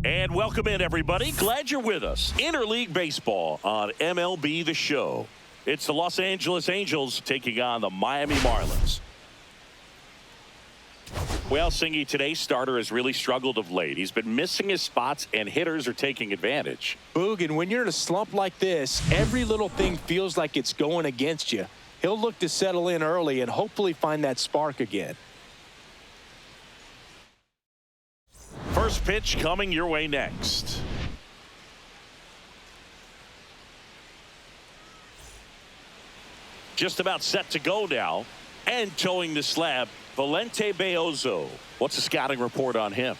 And welcome in, everybody. Glad you're with us. Interleague Baseball on MLB The Show. It's the Los Angeles Angels taking on the Miami Marlins. Well, Singy, today's starter has really struggled of late. He's been missing his spots, and hitters are taking advantage. Boog, and when you're in a slump like this, every little thing feels like it's going against you. He'll look to settle in early and hopefully find that spark again. First pitch coming your way next. Just about set to go now. And towing the slab, Valente Beozo. What's the scouting report on him?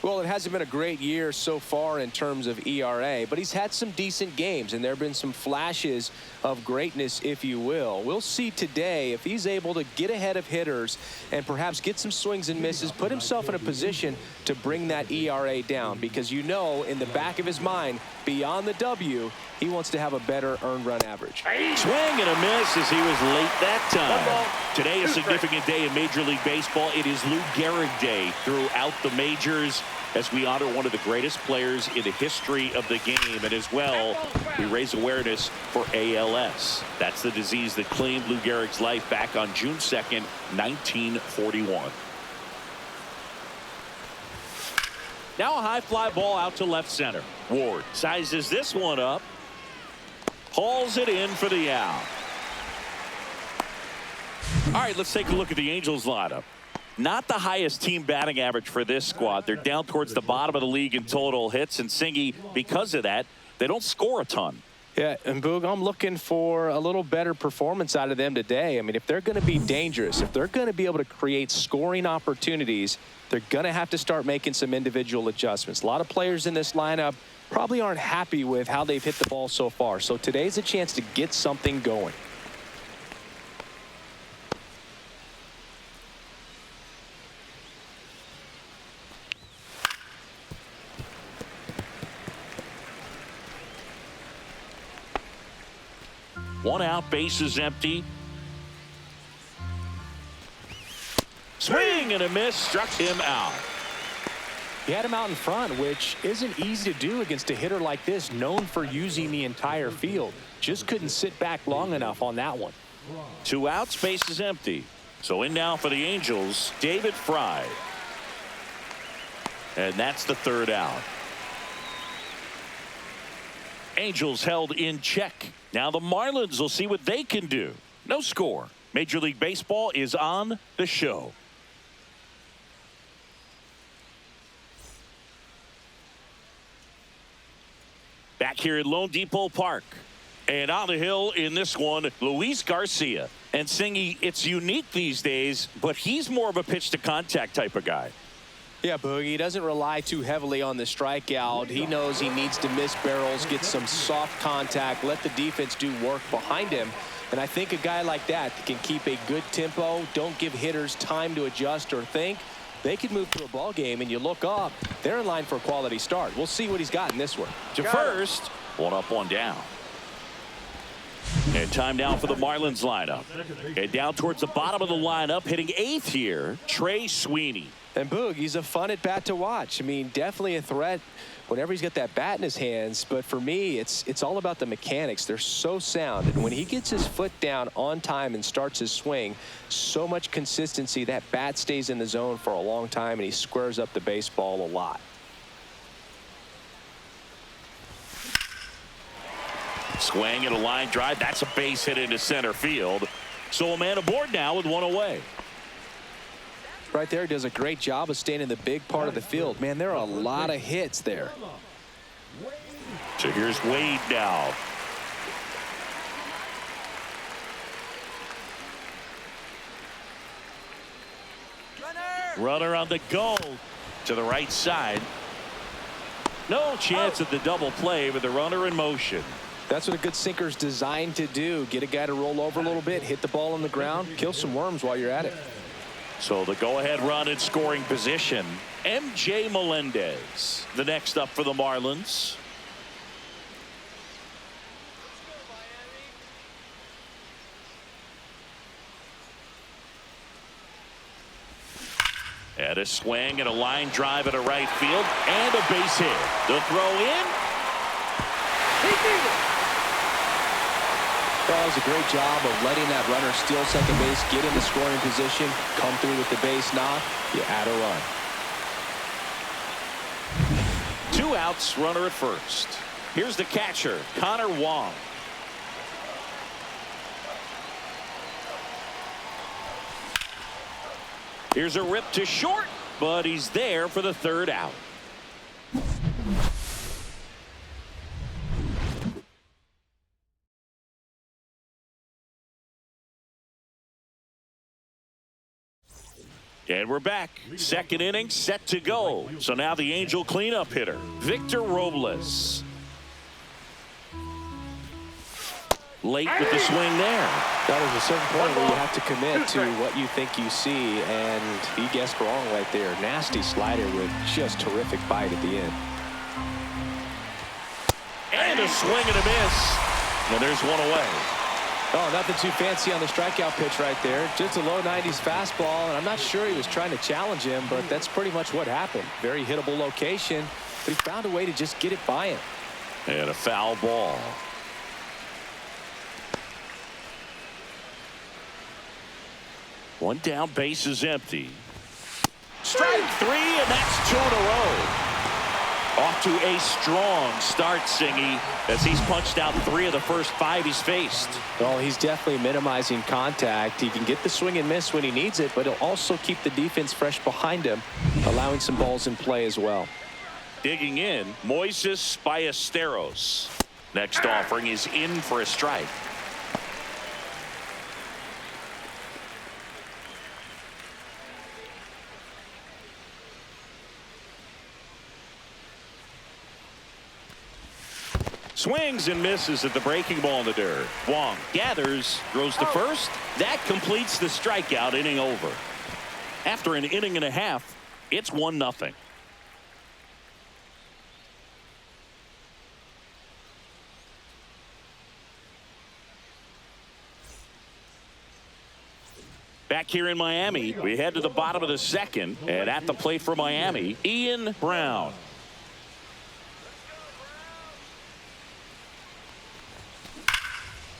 Well, it hasn't been a great year so far in terms of ERA, but he's had some decent games, and there have been some flashes of greatness, if you will. We'll see today if he's able to get ahead of hitters and perhaps get some swings and misses, put himself in a position to bring that ERA down, because you know in the back of his mind, beyond the W, he wants to have a better earned run average. Swing and a miss as he was late that time. Today, a significant day in Major League Baseball. It is Lou Gehrig Day throughout the majors as we honor one of the greatest players in the history of the game. And as well, we raise awareness for ALS. That's the disease that claimed Lou Gehrig's life back on June 2nd, 1941. Now a high fly ball out to left center. Ward sizes this one up. Hauls it in for the out. All right, let's take a look at the Angels lineup. Not the highest team batting average for this squad. They're down towards the bottom of the league in total hits, and Singy, because of that, they don't score a ton. Yeah, and Boog, I'm looking for a little better performance out of them today. I mean, if they're going to be dangerous, if they're going to be able to create scoring opportunities, they're going to have to start making some individual adjustments. A lot of players in this lineup probably aren't happy with how they've hit the ball so far. So today's a chance to get something going. One out, bases empty. Swing and a miss, struck him out. He had him out in front, which isn't easy to do against a hitter like this, known for using the entire field. Just couldn't sit back long enough on that one. 2 outs, bases empty. So in now for the Angels, David Fry. And that's the 3rd out. Angels held in check. Now the Marlins will see what they can do. No score. Major League Baseball is on the show. Back here at Lone Depot Park. And on the hill in this one, Luis Garcia. And Singy, it's unique these days, but he's more of a pitch to contact type of guy. Yeah, Boogie, he doesn't rely too heavily on the strikeout. He knows he needs to miss barrels, get some soft contact, let the defense do work behind him. And I think a guy like that can keep a good tempo, don't give hitters time to adjust or think. They could move to a ball game, and you look up, they're in line for a quality start. We'll see what he's got in this one. To first, 1 up, 1 down. And time now for the Marlins lineup. And down towards the bottom of the lineup, hitting 8th here, Trey Sweeney. And Boog, he's a fun at bat to watch. I mean, definitely a threat whenever he's got that bat in his hands. But for me, it's all about the mechanics. They're so sound. And when he gets his foot down on time and starts his swing, so much consistency, that bat stays in the zone for a long time, and he squares up the baseball a lot. Swing and a line drive. That's a base hit into center field. So a man aboard now with 1 away. Right there, does a great job of staying in the big part of the field. Man, there are a lot of hits there. So here's Wade now. Runner on the go to the right side. No chance at the double play with the runner in motion. That's what a good sinker's designed to do. Get a guy to roll over a little bit, hit the ball on the ground, kill some worms while you're at it. So the go-ahead run in scoring position. MJ Melendez, the next up for the Marlins. And a swing and a line drive at a right field and a base hit. The throw in. Well, it was a great job of letting that runner steal second base, get in the scoring position, come through with the base knock. You add a run. 2 outs, runner at first. Here's the catcher, Connor Wong. Here's a rip to short, but he's there for the 3rd out. And we're back. 2nd inning set to go. So now the Angel cleanup hitter, Victor Robles. Late with the swing there. That was a certain point where you have to commit to what you think you see, and he guessed wrong right there. Nasty slider with just terrific bite at the end. And a swing and a miss. And there's one away. Oh, nothing too fancy on the strikeout pitch right there. Just a low 90s fastball, and I'm not sure he was trying to challenge him, but that's pretty much what happened. Very hittable location, but he found a way to just get it by him. And a foul ball. One down, base is empty. Strike 3, and that's 2 in a row. Off to a strong start, Singy, as he's punched out 3 of the first 5 he's faced. Well, he's definitely minimizing contact. He can get the swing and miss when he needs it, but he'll also keep the defense fresh behind him, allowing some balls in play as well. Digging in, Moises Ballesteros. Next offering is in for a strike. Swings and misses at the breaking ball in the dirt. Wong gathers, throws to first. That completes the strikeout. Inning over. After an inning and a half, it's 1-0. Back here in Miami, we head to the bottom of the 2nd, and at the plate for Miami, Ian Brown.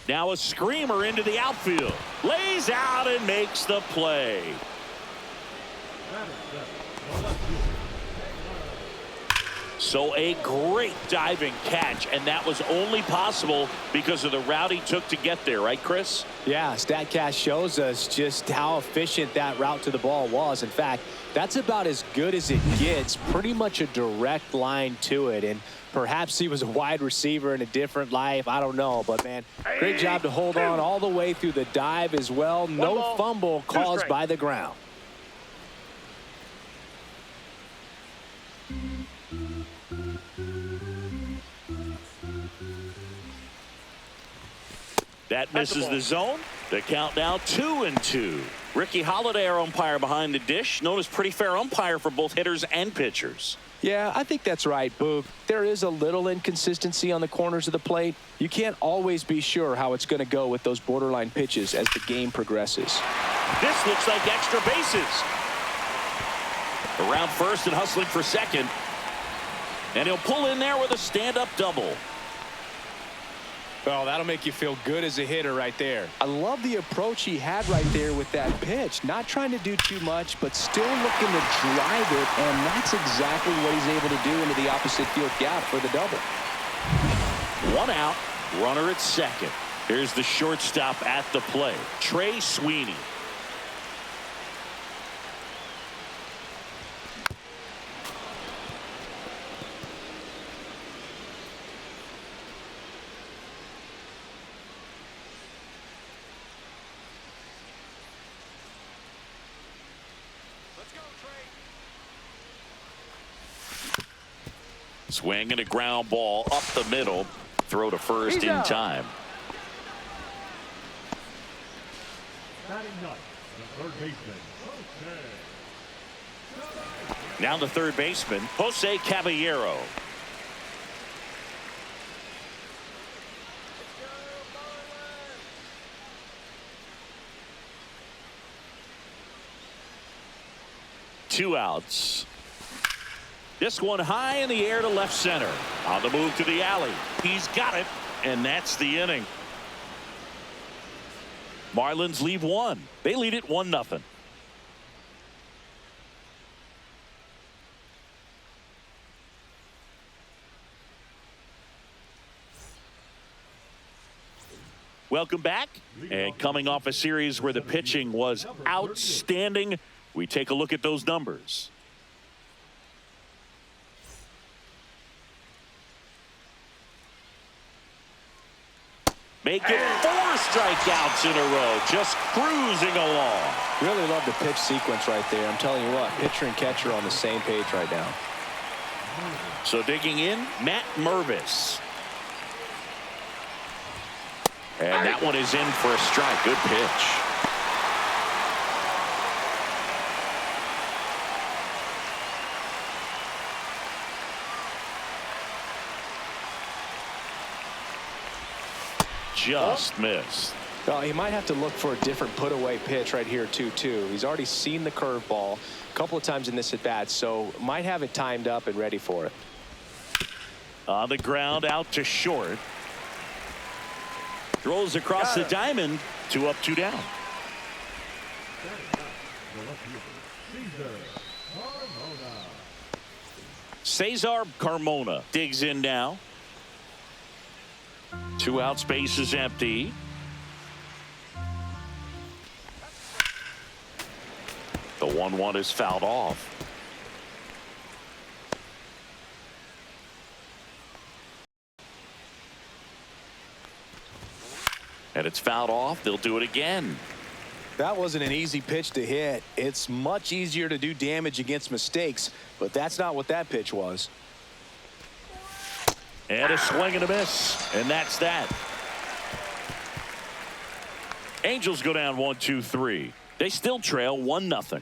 Now a screamer into the outfield. Lays out and makes the play. So a great diving catch, and that was only possible because of the route he took to get there, right, Chris? Yeah, StatCast shows us just how efficient that route to the ball was. In fact, that's about as good as it gets. Pretty much a direct line to it, and perhaps he was a wide receiver in a different life. I don't know, but man, great job to hold on all the way through the dive as well. No fumble caused by the ground. That misses the zone. The count now 2-2. Ricky Holiday, our umpire behind the dish, known as pretty fair umpire for both hitters and pitchers. Yeah, I think that's right, Boog. There is a little inconsistency on the corners of the plate. You can't always be sure how it's going to go with those borderline pitches as the game progresses. This looks like extra bases. Around first and hustling for second. And he'll pull in there with a stand-up double. Well, that'll make you feel good as a hitter right there. I love the approach he had right there with that pitch. Not trying to do too much, but still looking to drive it, and that's exactly what he's able to do into the opposite field gap for the double. 1 out, runner at second. Here's the shortstop at the plate, Trey Sweeney. Swing and a ground ball up the middle. Throw to first in time. Now the third baseman, Jose Caballero. 2 outs. This one high in the air to left center. On the move to the alley. He's got it, and that's the inning. Marlins leave 1. They lead it 1-0. Welcome back. And coming off a series where the pitching was outstanding, we take a look at those numbers. Making 4 strikeouts in a row, just cruising along. Really love the pitch sequence right there. I'm telling you what, pitcher and catcher are on the same page right now. So digging in, Matt Mervis. And that one is in for a strike. Good pitch. Just missed. Well, he might have to look for a different put-away pitch right here, 2-2. He's already seen the curveball a couple of times in this at-bat, so might have it timed up and ready for it. On the ground, out to short. Throws across the diamond. 2 up, 2 down. Cesar Carmona digs in now. 2 outs, base is empty. The 1-1 is fouled off. And it's fouled off. They'll do it again. That wasn't an easy pitch to hit. It's much easier to do damage against mistakes, but that's not what that pitch was. And a swing and a miss. And that's that. Angels go down 1-2-3. They still trail 1-0.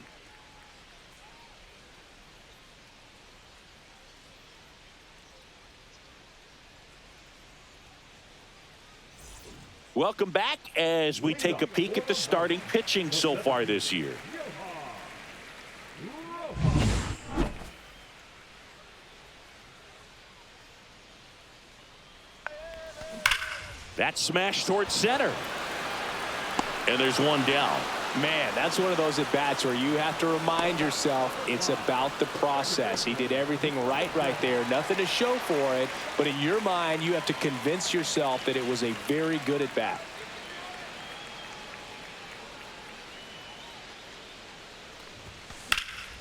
Welcome back as we take a peek at the starting pitching so far this year. That smash towards center. And there's one down. Man, that's one of those at-bats where you have to remind yourself it's about the process. He did everything right there. Nothing to show for it. But in your mind, you have to convince yourself that it was a very good at-bat.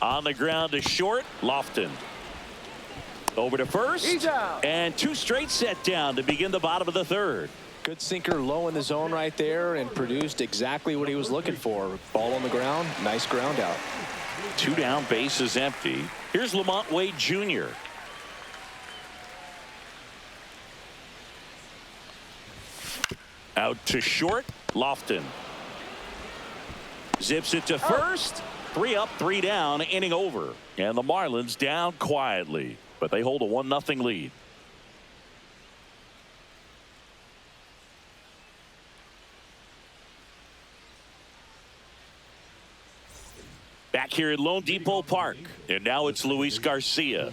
On the ground to short, Lofton. Over to first. He's out. And 2 straight set down to begin the bottom of the 3rd. Good sinker low in the zone right there and produced exactly what he was looking for. Ball on the ground, nice ground out. 2 down, base is empty. Here's Lamont Wade Jr. Out to short, Lofton. Zips it to first. 3 up, 3 down, inning over. And the Marlins down quietly, but they hold a 1-0 lead. Back here at Lone Depot Park, and now it's Luis Garcia.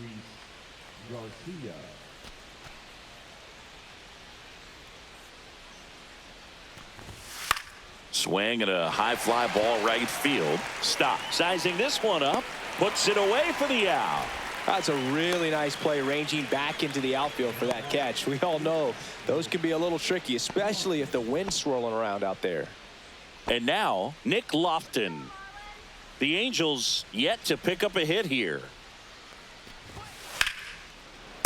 Swing and a high fly ball right field. Stop. Sizing this one up. Puts it away for the out. That's a really nice play, ranging back into the outfield for that catch. We all know those can be a little tricky, especially if the wind's swirling around out there. And now Nick Lofton. The Angels yet to pick up a hit here.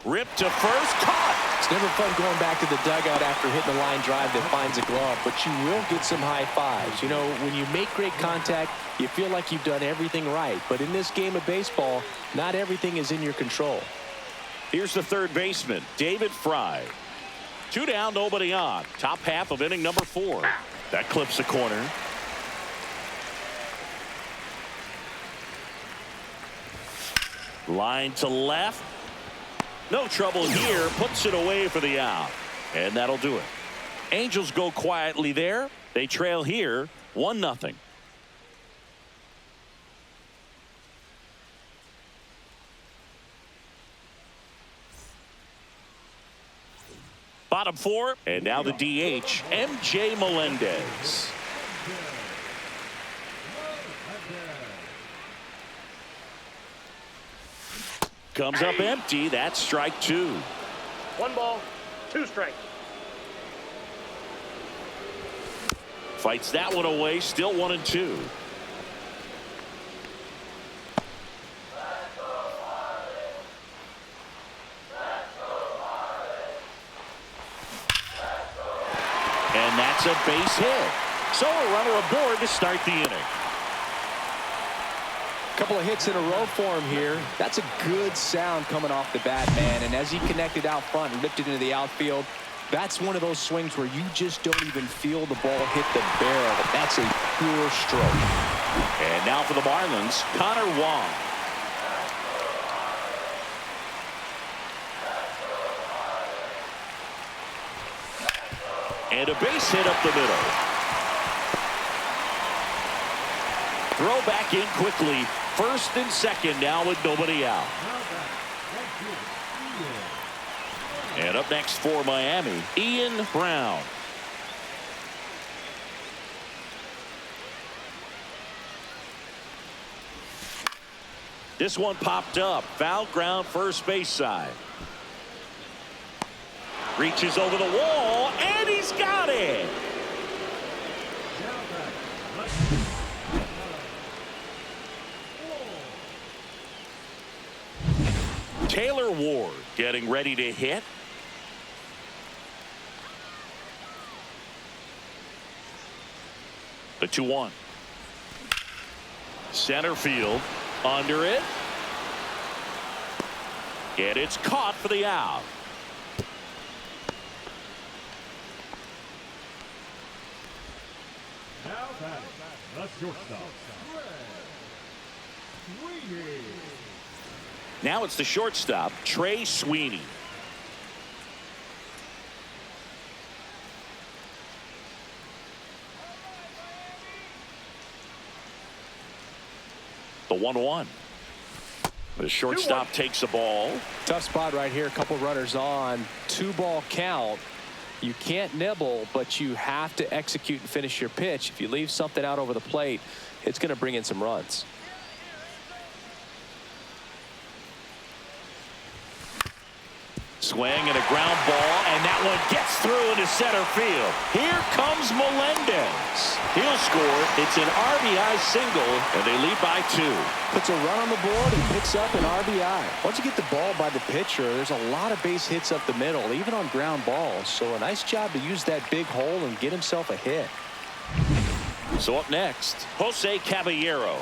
Ripped to first, caught. It's never fun going back to the dugout after hitting the line drive that finds a glove, but you will get some high fives. You know, when you make great contact, you feel like you've done everything right. But in this game of baseball, not everything is in your control. Here's the third baseman, David Fry. 2 down, nobody on. Top half of inning number 4. That clips the corner. Line to left. No trouble here. Puts it away for the out. And that'll do it. Angels go quietly there. They trail here 1-0. bottom four. And now the DH, MJ Melendez. Comes up empty. That's strike two. 1 ball, 2 strikes. Fights that one away. Still 1-2. And that's a base hit. So a runner aboard to start the inning. Couple of hits in a row for him here. That's a good sound coming off the bat, man. And as he connected out front and ripped it into the outfield, that's one of those swings where you just don't even feel the ball hit the barrel. That's a pure stroke. And now for the Marlins, Connor Wong. And a base hit up the middle. Throw back in quickly. First and second now with nobody out. And up next for Miami, Ian Brown. This one popped up. Foul ground first base side. Reaches over the wall, and he's got it. Taylor Ward getting ready to hit. The 2-1. Center field. Under it. And it's caught for the out. Now it's the shortstop, Trey Sweeney. The 1-1. The shortstop takes the ball. Tough spot right here. A couple runners on. 2-ball count. You can't nibble, but you have to execute and finish your pitch. If you leave something out over the plate, it's going to bring in some runs. Swing and a ground ball, and that one gets through into center field. Here comes Melendez. He'll score. It's an RBI single, and they lead by 2. Puts a run on the board and picks up an RBI. Once you get the ball by the pitcher, there's a lot of base hits up the middle, even on ground balls. So a nice job to use that big hole and get himself a hit. So up next, Jose Caballero.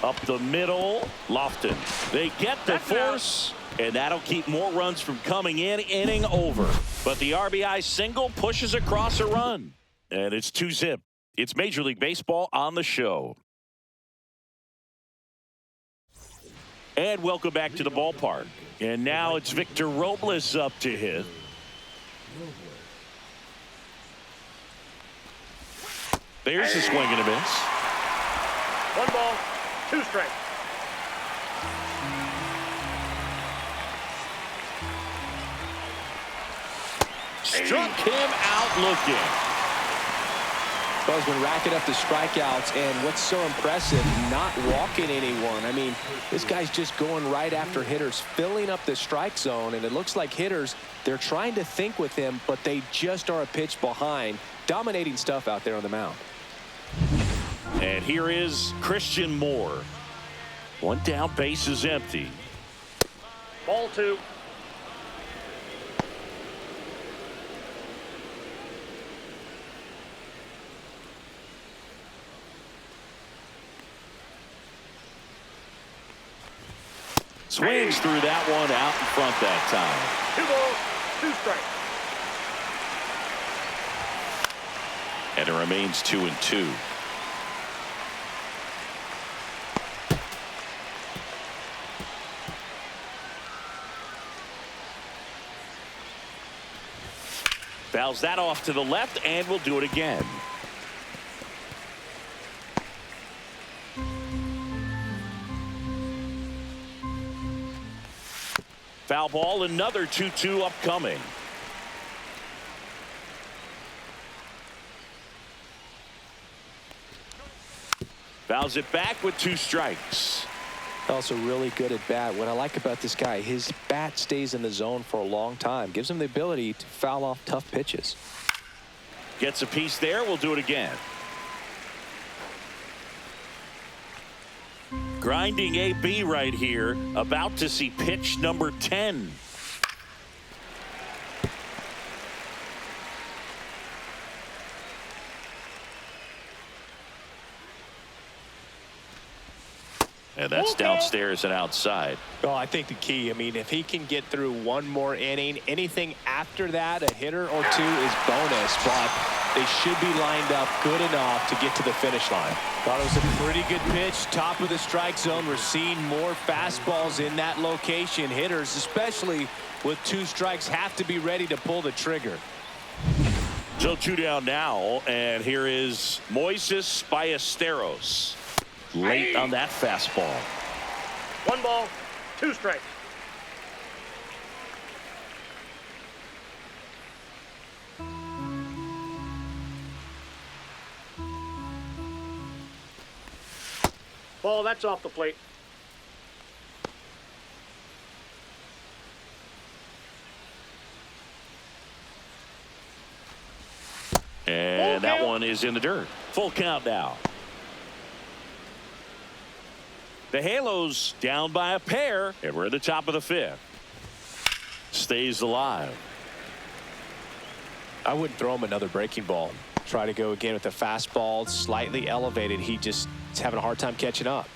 Up the middle, Lofton. They get the force, and that'll keep more runs from coming in. Inning over. But the RBI single pushes across a run. And it's 2-zip. It's Major League Baseball on the show. And welcome back to the ballpark. And now it's Victor Robles up to hit. There's a swing and a miss. 1 ball, 2 strikes. Struck him out looking. Buzz been racking up the strikeouts, and what's so impressive, not walking anyone. I mean, this guy's just going right after hitters, filling up the strike zone, and it looks like hitters, they're trying to think with him, but they just are a pitch behind. Dominating stuff out there on the mound. And here is Christian Moore. One down, base is empty. Ball 2. Swings through that one out in front that time. 2 balls, 2 strikes. And it remains 2-2. Fouls that off to the left, and we'll do it again. Foul ball, another 2-2 upcoming. Fouls it back with 2 strikes. Also really good at bat. What I like about this guy, his bat stays in the zone for a long time. Gives him the ability to foul off tough pitches. Gets a piece there. We'll do it again. Grinding AB right here. About to see pitch number 10. And that's downstairs and outside. Well, I think the key, I mean, if he can get through one more inning, anything after that, a hitter or 2 is bonus, but they should be lined up good enough to get to the finish line. Thought it was a pretty good pitch, top of the strike zone. We're seeing more fastballs in that location. Hitters, especially with 2 strikes, have to be ready to pull the trigger. So 2 down now, and here is Moises Ballesteros. Late on that fastball. 1 ball, 2 strikes. Ball, that's off the plate. And that one is in the dirt. Full count now. The Halos down by a pair, and we're at the top of the 5th. Stays alive. I wouldn't throw him another breaking ball. Try to go again with the fastball, slightly elevated. He just is having a hard time catching up.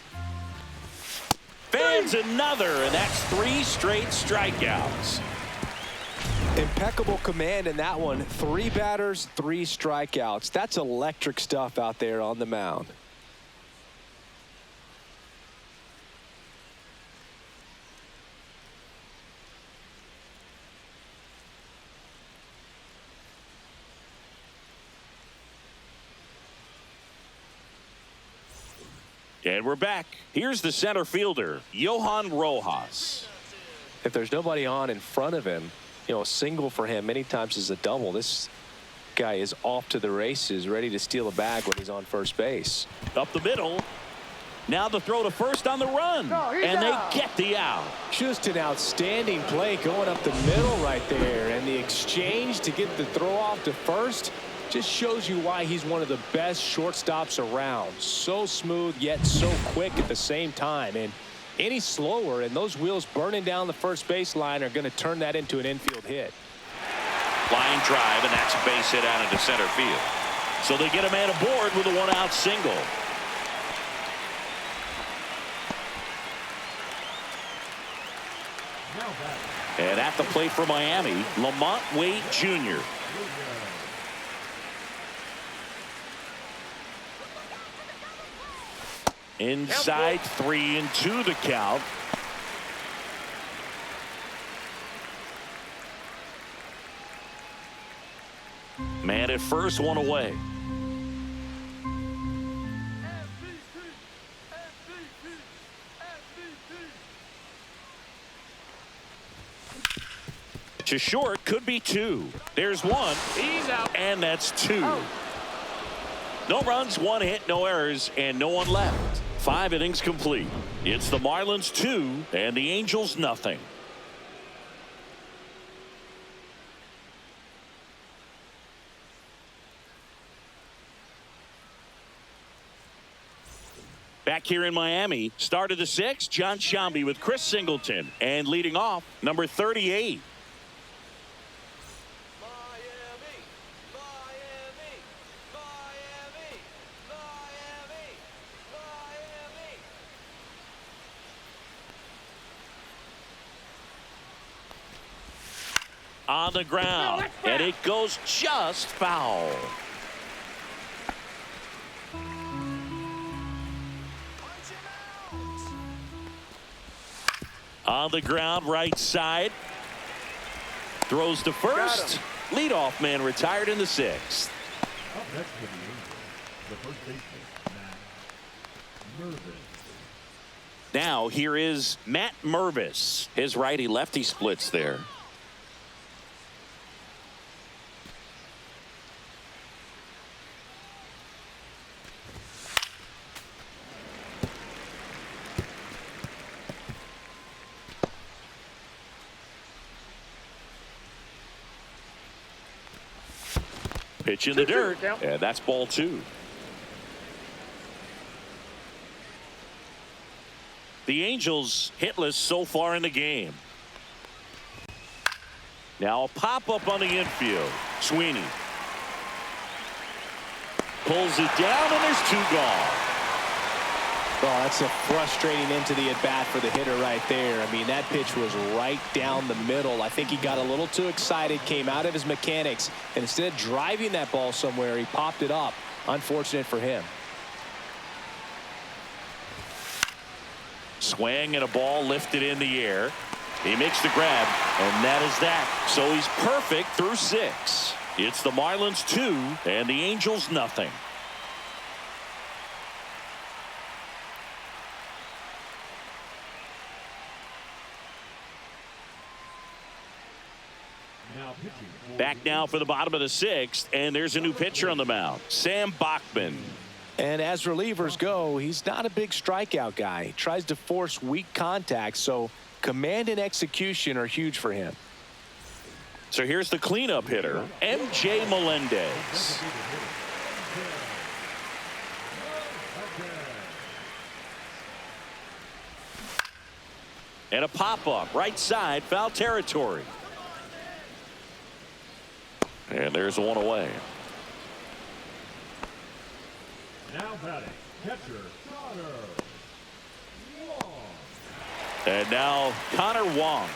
Fans another, and that's 3 straight strikeouts. Impeccable command in that one. 3 batters, 3 strikeouts. That's electric stuff out there on the mound. And we're back. Here's the center fielder, Johan Rojas. If there's nobody on in front of him, you know, a single for him many times is a double. This guy is off to the races, ready to steal a bag when he's on first base. Up the middle. Now the throw to first on the run. And they get the out. Just an outstanding play going up the middle right there. And the exchange to get the throw off to first just shows you why he's one of the best shortstops around. So smooth, yet so quick at the same time. And any slower, and those wheels burning down the first baseline are going to turn that into an infield hit. Line drive, and that's a base hit out into center field. So they get a man aboard with a 1-out single. And at the plate for Miami, Lamont Wade Jr. Inside, 3-2 the count. Man at first, 1 away. To short, could be 2. There's 1. He's out. And that's 2. No runs, 1 hit, no errors, and no one left. 5 innings complete. It's the Marlins 2 and the Angels nothing. Back here in Miami, start of the 6th, John Shambi with Chris Singleton, and leading off, number 38. On the ground, and it goes just foul. On the ground, right side. Throws to first. Leadoff man retired in the 6th. Up next for the Angels, the first baseman, Matt Mervis. Now here is Matt Mervis. His righty-lefty splits there. Pitch in the dirt, and that's ball 2. The Angels hitless so far in the game. Now a pop-up on the infield. Sweeney pulls it down, and there's 2 gone. Oh, that's a frustrating end to the at-bat for the hitter right there. I mean, that pitch was right down the middle. I think he got a little too excited, came out of his mechanics, and instead of driving that ball somewhere, he popped it up. Unfortunate for him. Swing and a ball lifted in the air. He makes the grab, and that is that. So he's perfect through 6. It's the Marlins 2 and the Angels nothing. Back now for the bottom of the 6th, and there's a new pitcher on the mound, Sam Bachman. And as relievers go, he's not a big strikeout guy. He tries to force weak contact, so command and execution are huge for him. So here's the cleanup hitter, MJ Melendez. And a pop-up, right side, foul territory. And there's 1 away. Now batting, catcher Connor Wong. And now Connor Wong.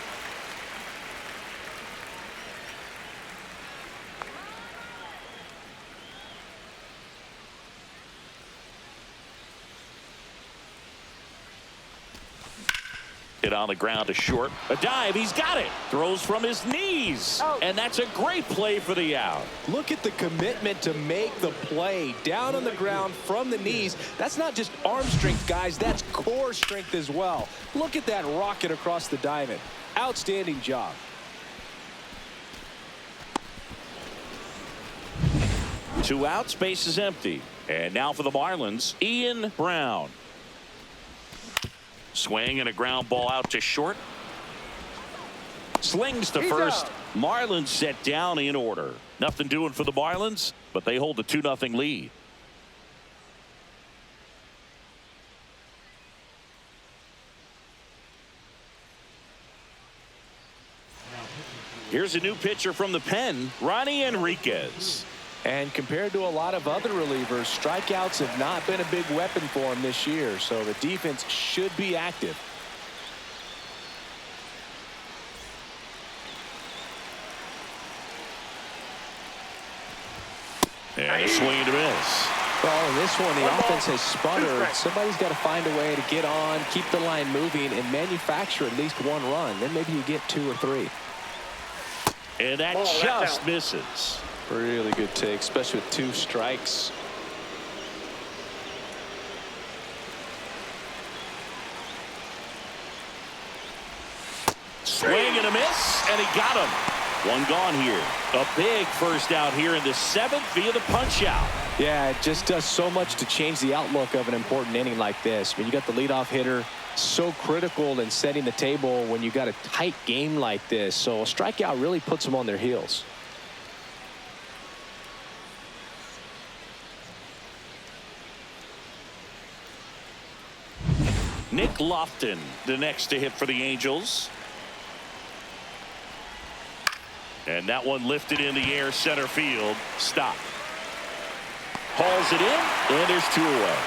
Hit on the ground to short. A dive. He's got it. Throws from his knees. And that's a great play for the out. Look at the commitment to make the play down on the ground from the knees. That's not just arm strength, guys. That's core strength as well. Look at that rocket across the diamond. Outstanding job. Two out. Space is empty. And now for the Marlins, Ian Brown. Swing and a ground ball out to short. Slings to first. Marlins set down in order. Nothing doing for the Marlins, but they hold a 2-0 lead. Here's a new pitcher from the pen, Ronnie Enriquez. And compared to a lot of other relievers, strikeouts have not been a big weapon for him this year, so the defense should be active. And a swing and a miss. Well, in this one, the offense has sputtered. Somebody's got to find a way to get on, keep the line moving, and manufacture at least 1 run. Then maybe you get 2 or 3. And that just misses. Really good take, especially with 2 strikes. Swing and a miss, and he got him. 1 gone here. A big first out here in the 7th via the punch out. Yeah, it just does so much to change the outlook of an important inning like this. I mean, you got the leadoff hitter, so critical in setting the table when you got a tight game like this. So a strikeout really puts them on their heels. Nick Lofton, the next to hit for the Angels. And that one lifted in the air, center field. Stop. Hauls it in, and there's 2 away.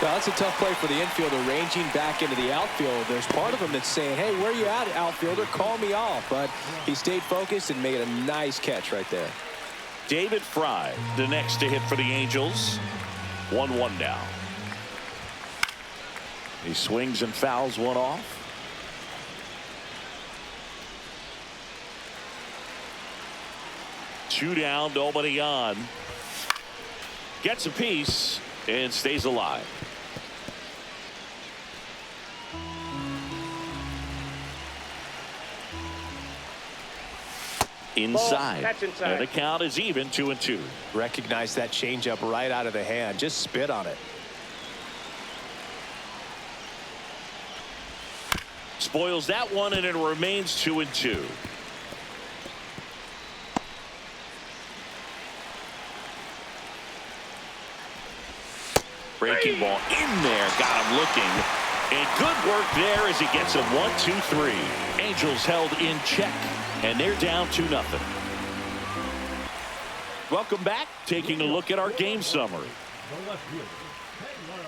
Well, that's a tough play for the infielder, ranging back into the outfield. There's part of him that's saying, hey, where you at, outfielder? Call me off. But he stayed focused and made a nice catch right there. David Fry, the next to hit for the Angels. 1-1 now. He swings and fouls one off. Two down, nobody on. Gets a piece and stays alive. inside. That's inside. And the count is even, 2-2. Recognize that changeup right out of the hand. Just spit on it. Spoils that one, and it remains 2-2. Breaking ball in there, got him looking. And good work there as he gets a 1-2-3. Angels held in check, and they're down 2-0. Welcome back. Taking a look at our game summary. The left fielder, Taylor Ward.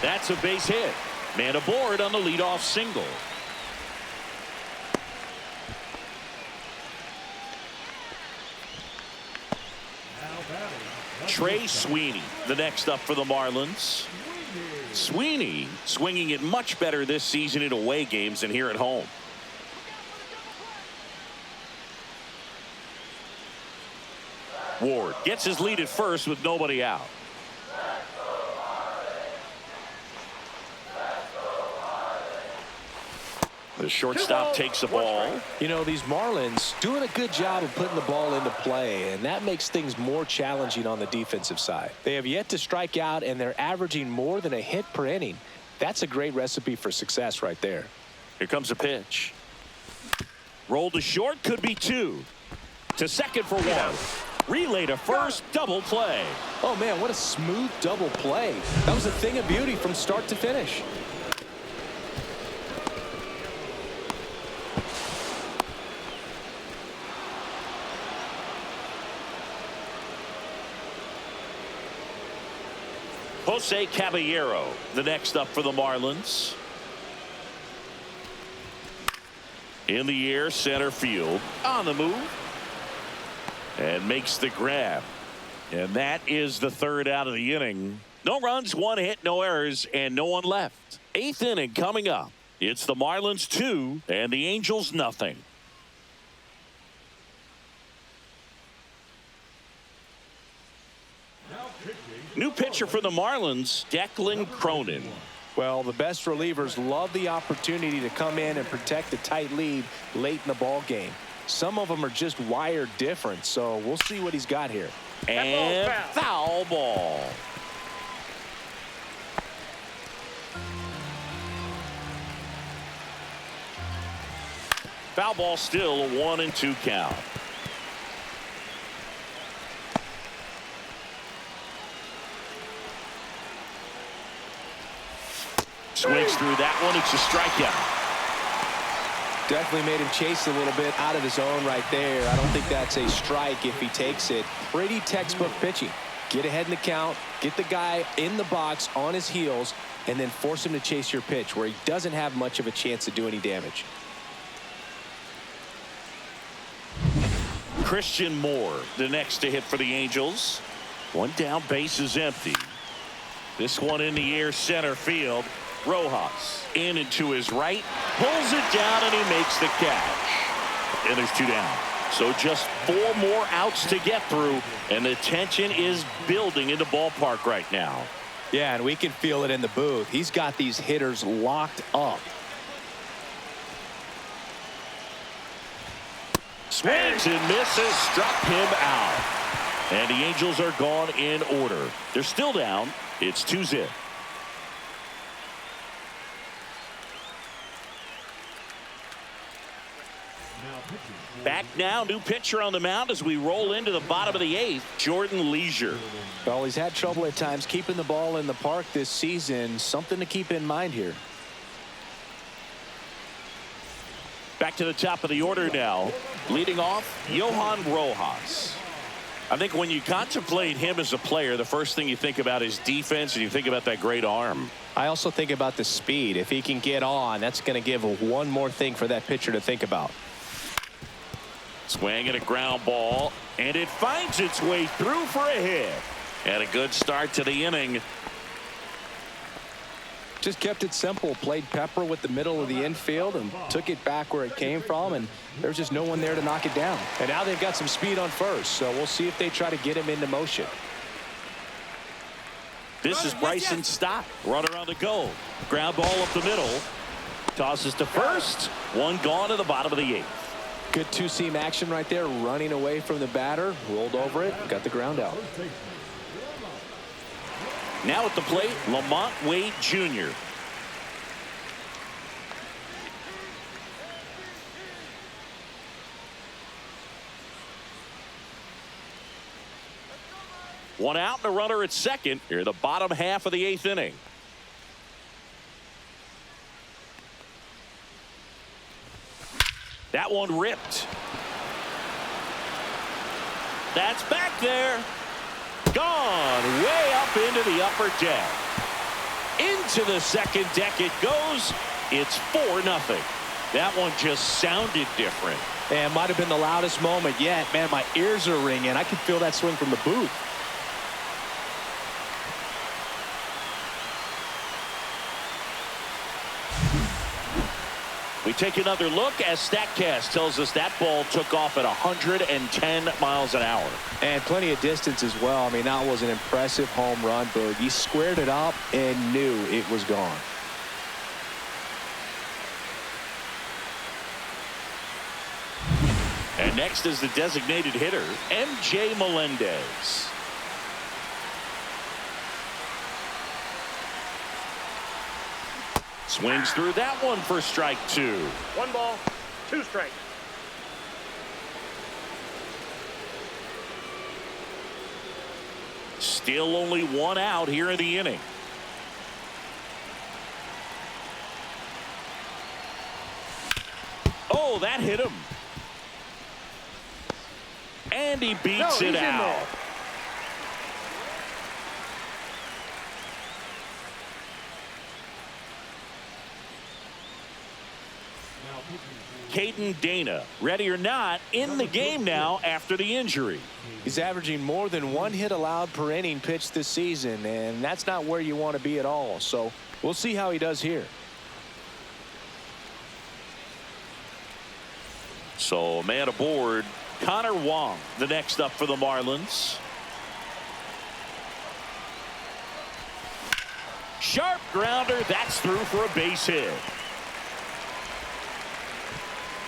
That's a base hit. Man aboard on the leadoff single. Trey Sweeney, the next up for the Marlins. Sweeney swinging it much better this season in away games than here at home. Ward gets his lead at first with nobody out. The shortstop takes the ball. You know, these Marlins doing a good job of putting the ball into play, and that makes things more challenging on the defensive side. They have yet to strike out, and they're averaging more than a hit per inning. That's a great recipe for success right there. Here comes a pitch. Roll to short, could be 2. To second for 1. Relay to first, double play. Oh, man, what a smooth double play. That was a thing of beauty from start to finish. Jose Caballero, the next up for the Marlins. In the air, center field, on the move, and makes the grab. And that is the third out of the inning. No runs, 1 hit, no errors, and no one left. 8th inning coming up. It's the Marlins 2 and the Angels nothing. New pitcher for the Marlins, Declan Cronin. Well, the best relievers love the opportunity to come in and protect a tight lead late in the ball game. Some of them are just wired different, so we'll see what he's got here. And foul ball. Foul ball, still a 1-2 count. Swings through that one. It's a strikeout. Definitely made him chase a little bit out of his own right there. I don't think that's a strike if he takes it. Pretty textbook pitching. Get ahead in the count, get the guy in the box on his heels, and then force him to chase your pitch where he doesn't have much of a chance to do any damage. Christian Moore, the next to hit for the Angels. One down, base is empty. This one in the air, center field. Rojas in and to his right, pulls it down, and he makes the catch. And there's 2 down. So just 4 more outs to get through, and the tension is building in the ballpark right now. Yeah, and we can feel it in the booth. He's got these hitters locked up. Swings and misses, struck him out. And the Angels are gone in order. They're still down. It's 2-0. Back now, new pitcher on the mound as we roll into the bottom of the 8th, Jordan Leisure. Well, he's had trouble at times keeping the ball in the park this season. Something to keep in mind here. Back to the top of the order now. Leading off, Johan Rojas. I think when you contemplate him as a player, the first thing you think about is defense, and you think about that great arm. I also think about the speed. If he can get on, that's going to give one more thing for that pitcher to think about. Swing and a ground ball, and it finds its way through for a hit. And a good start to the inning. Just kept it simple. Played pepper with the middle of the infield and took it back where it came from, and there's just no one there to knock it down. And now they've got some speed on first, so we'll see if they try to get him into motion. This is Bryson's stop. Runner on the go. Ground ball up the middle. Tosses to first. One gone to the bottom of the 8th. Good two-seam action right there, running away from the batter. Rolled over it, got the ground out. Now at the plate, Lamont Wade Jr. One out and a runner at second. Here, the bottom half of the 8th inning. That one ripped. That's back there. Gone way up into the upper deck. Into the second deck it goes. It's 4-0. That one just sounded different. And might have been the loudest moment yet. Man, my ears are ringing. I can feel that swing from the booth. We take another look as StatCast tells us that ball took off at 110 miles an hour. And plenty of distance as well. I mean, that was an impressive home run, Boog. He squared it up and knew it was gone. And next is the designated hitter, MJ Melendez. Swings through that one for strike 2. 1 ball, 2 strikes. Still only 1 out here in the inning. Oh, that hit him. And he beats it out. Caden Dana, ready or not, in the game now after the injury. He's averaging more than 1 hit allowed per inning pitched this season, and that's not where you want to be at all. So we'll see how he does here. So a man aboard, Connor Wong, the next up for the Marlins. Sharp grounder, that's through for a base hit.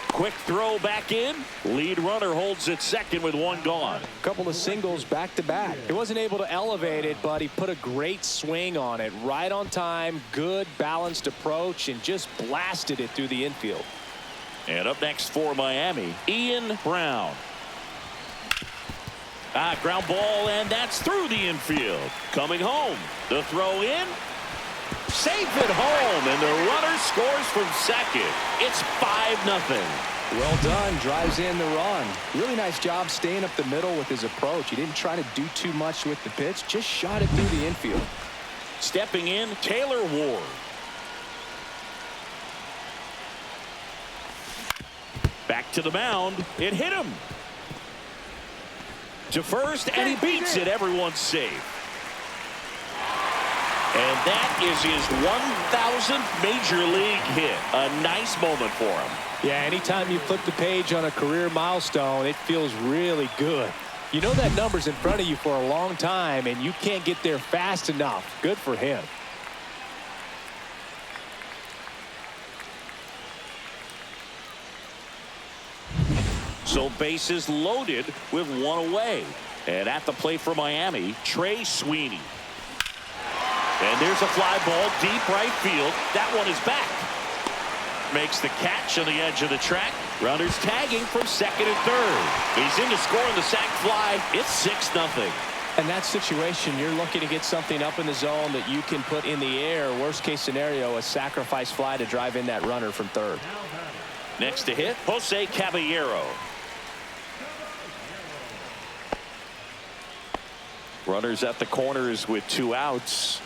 Quick throw back in. Lead runner holds at second with 1 gone. A couple of singles back to back. He wasn't able to elevate it, but he put a great swing on it. Right on time, good balanced approach, and just blasted it through the infield. And up next for Miami, Ian Brown. Ground ball, and that's through the infield. Coming home. The throw in. Safe at home, and the runner scores from second. It's 5-0. Well done. Drives in the run. Really nice job staying up the middle with his approach. He didn't try to do too much with the pitch. Just shot it through the infield. Stepping in, Taylor Ward. Back to the mound. It hit him. To first, and he beats it. Everyone's safe. And that is his 1,000th major league hit. A nice moment for him. Yeah, anytime you flip the page on a career milestone, it feels really good. You know that number's in front of you for a long time, and you can't get there fast enough. Good for him. So bases loaded with 1 away. And at the plate for Miami, Trey Sweeney. And there's a fly ball deep right field. That one is back. Makes the catch on the edge of the track. Runners tagging from second and third. He's in to score on the sac fly. It's 6-0. In that situation, you're looking to get something up in the zone that you can put in the air. Worst case scenario, a sacrifice fly to drive in that runner from third. Next to hit, Jose Caballero. Runners at the corners with 2 outs.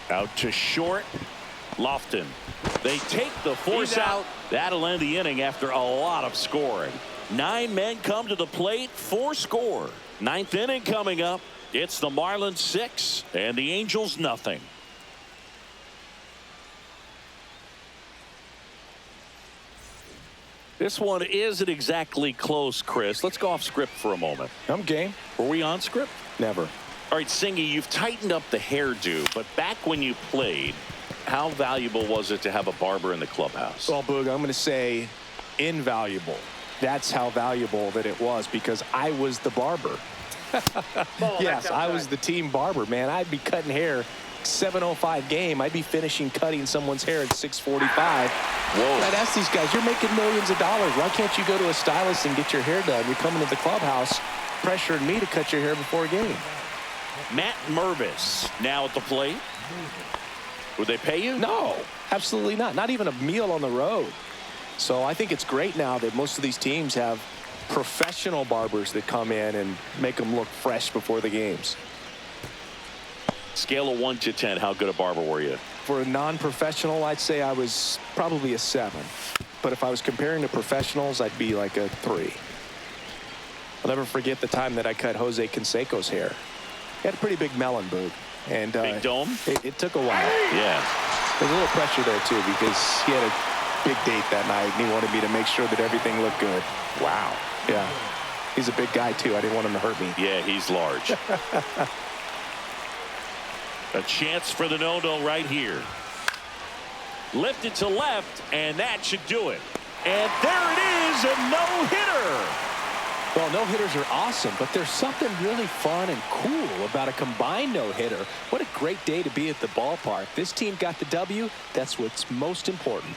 Out to short. Lofton. They take the force out. That'll end the inning after a lot of scoring. 9 men come to the plate, 4 score. 9th inning coming up. It's the Marlins 6 and the Angels nothing. This one isn't exactly close, Chris. Let's go off script for a moment. I'm game. Were we on script? Never. All right, Singy, you've tightened up the hairdo, but back when you played, how valuable was it to have a barber in the clubhouse? Well, Boog, I'm going to say invaluable. That's how valuable that it was, because I was the barber. Yes, I was the team barber, man. I'd be cutting hair 7:05 game. I'd be finishing cutting someone's hair at 6:45. Whoa. I'd ask these guys, you're making millions of dollars. Why can't you go to a stylist and get your hair done? You're coming to the clubhouse pressuring me to cut your hair before a game. Matt Mervis now at the plate. Would they pay you? No, absolutely not. Not even a meal on the road. So I think it's great now that most of these teams have professional barbers that come in and make them look fresh before the games. Scale of 1 to 10, how good a barber were you? For a non-professional, I'd say I was probably a 7. But if I was comparing to professionals, I'd be like a 3. I'll never forget the time that I cut Jose Canseco's hair. He had a pretty big melon, Boog. And big dome? It took a while. Yeah. There's a little pressure there, too, because he had a big date that night, and he wanted me to make sure that everything looked good. Wow. Yeah. He's a big guy, too. I didn't want him to hurt me. Yeah, he's large. A chance for the no-no right here. Lifted to left, and that should do it. And there it is, a no-hitter. Well, no-hitters are awesome, but there's something really fun and cool about a combined no-hitter. What a great day to be at the ballpark. This team got the W. That's what's most important.